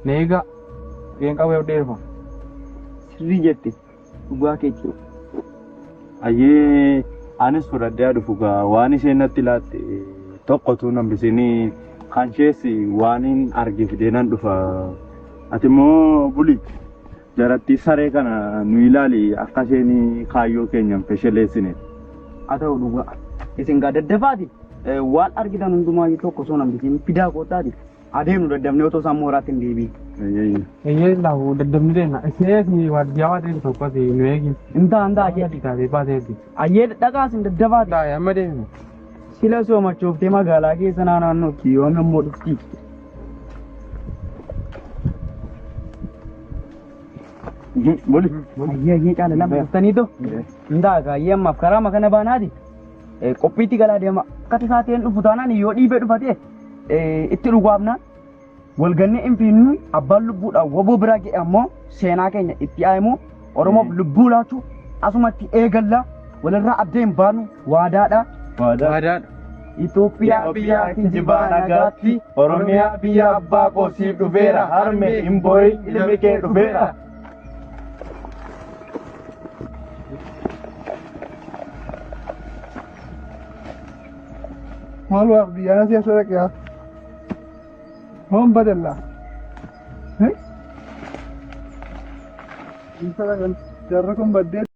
Neega yeen qabu dheerfa. Sirrii jette dhugaa keetii. Ayyee anis fudhadhee dhufu gaa waan isheen natti laatte tokkotu nambisinii kan ishees waan hin argifdee nan dhufa. Ati immoo buli jaratti saree kana nu ilaali akka isheen kaayyoo keenyan fesheleessine. Haa ta'u dhugaa. Isin gaa daddafaati. Waan argitan hundumaa tokko osoo nambisin fidaa kootaati. Adeemnu daddabnee otoo isaan mooraatti hin deebiin. Eeyyee laafu daddabni deena. Ishee waardiyyaa waa ta'e tokko nu eegin. Intaa ayyee taatee baateetti. ayyee dhaqaa isin daddafaati. Amma deemu. Sila soomachooftee magaalaa keessa naannootti yoom immoo dhufti. Buli. Ayyee caala lama dhuftaniitoo. Intaa ayyee ammaaf karaa makana baanaati. Qophiitti galaa deema. Akka isaatiin dhufu taanaan yoo dhiibee dhufate itti dhugaafnaan walgannee hin fiinnu abbaan lubbuudhaan waboo biraa ga'e ammoo seenaa keenya itti aayimu Oromoof lubbuu laachuu asumatti eegallaa walirraa addeen baanu waadaadha. Waadaadha. Itoophiyaa biyya kijibaa nagaatti Oromiyaa biyya abbaa koosiif dhufeera harme hin boo'in ilmi kee dhufeera. Maal waaf biyyaana siyaasa dhaqeyaa? Hoon badalla. Jarra kun baddee